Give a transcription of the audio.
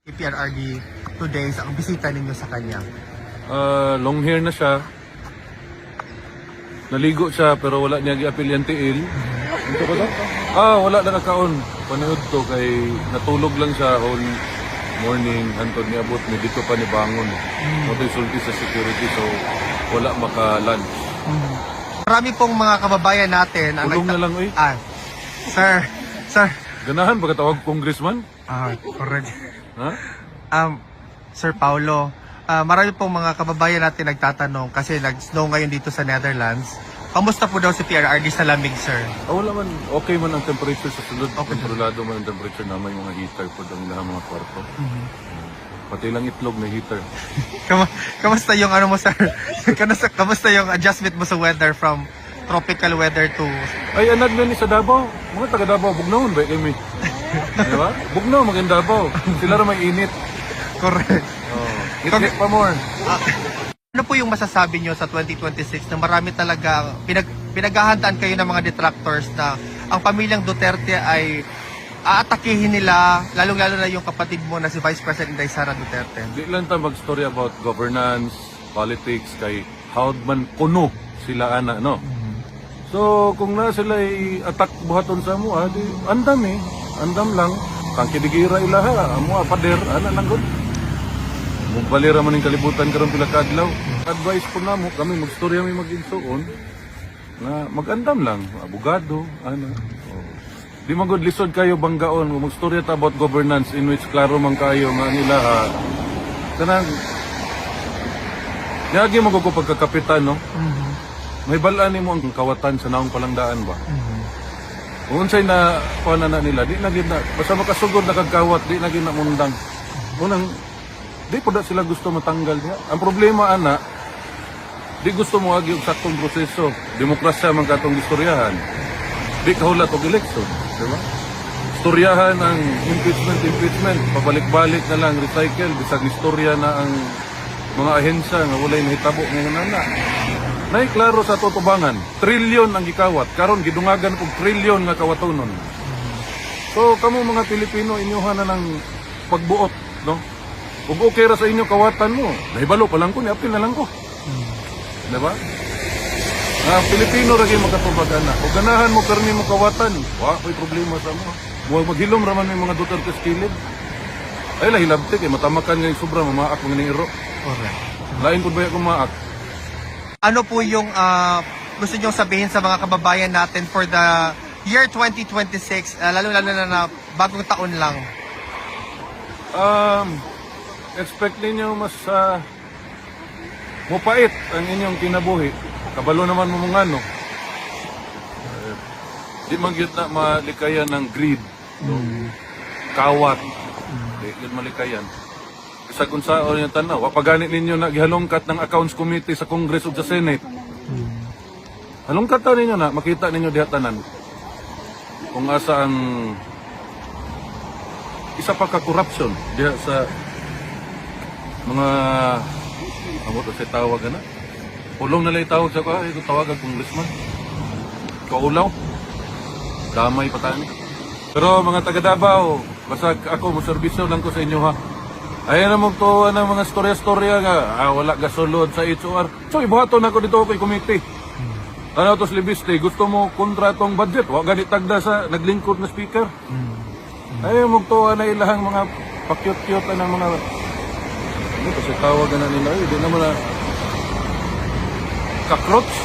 PRRD today sa ang bisita ninyo sa kanya? Long hair na siya. Naligo siya pero wala niya giapil yung tiil. Ito ba to? Wala na nakaon. Panood to kay natulog lang siya all morning. Antod ni abot ni dito pa ni bangon. Motoy sulti sa security so wala maka-lunch. Marami pong mga kababayan natin ang Tulong na lang eh. Sir. Ganahan pagkatawag congressman? Correct. Ha? Sir Paulo, marami pong mga kababayan natin nagtatanong kasi nag-snow ngayon dito sa Netherlands. Kamusta po daw si PRRD sa lamig, sir? Wala man. Okay man ang temperature sa sulod. Okay. Kontrolado man ang temperature na may mga heater po ang ilang mga kwarto. Pati lang itlog na heater. Kamusta yung ano mo, sir? Kamusta yung adjustment mo sa weather from tropical weather to... Ay, anad na ni sa Davao. Mga taga Davao, bugnawon ba kami? Di ba? Bugnaw, maging Davao. Sila rin may init. Correct. Hit pa more. Ano po yung masasabi nyo sa 2026 na marami talaga pinaghahandaan kayo ng mga detractors na ang pamilyang Duterte ay aatakihin nila, lalong-lalo na yung kapatid mo na si Vice President Inday Sara Duterte? Di lang ta mag-story about governance, politics, kay how man kuno sila ana, no? So, kung na sila ay attack buhaton sa mo, di andam eh. Andam lang. Kang kidigira ilaha, amo pader, ana lang gud. Mugbalira man ning kalibutan karon pila ka adlaw. Advice po namo kami magstorya mi mag-igsuon na mag-andam lang, abogado, ana. Di man gud lisod kayo banggaon magstorya ta about governance in which klaro man kayo nga nila kanang yagi mo ko pagkakapitan, no? May balaan nimo ang kawatan sa naong palangdaan ba? Kung unsay na kuana na nila, di na gid na basta makasugod na kagkawat, di na gid na mundang. Unang di po sila gusto matanggal niya. Ang problema ana, di gusto mo agi og saktong proseso. Demokrasya man katong istoryahan. Di kahulat og eleksyon, di ba? Istoryahan ang impeachment, pabalik-balik na lang, recycle, bisag istorya na ang mga ahensya nga walay nahitabo ngayon ana. Nay klaro sa tutubangan, trilyon ang gikawat, karon gidungagan og trilyon nga kawatonon. So kamo mga Pilipino inyuhan na ng pagbuot, no? Ug okay ra sa inyo kawatan mo, nahibalo pa lang ko, niapil na lang ko. Diba? Pilipino ra gyud makatubag ana. Ug ganahan mo karni mo kawatan, wa koy problema sa mo. Mo maghilom ra man may mga Duterte skilid. Ay lahi labtik kay matamakan nga sobra mamaak mga ni iro. Correct. Lain pud baya ko maak. Ano po yung gusto nyo sabihin sa mga kababayan natin for the year 2026, lalo-lalo na bagong taon lang? Expect ninyo mas mupait ang inyong kinabuhi. Kabalo naman mo mga ano. Di man gyud na malikayan ng greed. Kawat. Di gyud malikayan. Sa kung sa yung tanaw, wapaganit ninyo na gihalongkat ng Accounts Committee sa Congress o sa Senate. Halongkat ta ninyo na, makita ninyo diha tanan. Kung asa ang isa pa ka corruption diha sa mga amo to sa tawag na. Pulong na lay tawag sa ito tawag ang congressman. Kaulaw. Damay pa tani. Pero mga taga Davao, basta ako mo serbisyo lang ko sa inyo ha. Ayan na magtuwa ng mga storya-storya nga, wala gasolod sa HOR. So, ibuhaton ako dito kay committee. Ano to Slibiste, gusto mo kontratong budget? Wa ganit tagda sa naglingkod na speaker. Ayan magtuwa na ilahang mga pakyot-kyot ng mga... Ano kasi tawagan na nila, hindi naman na... Kakrots?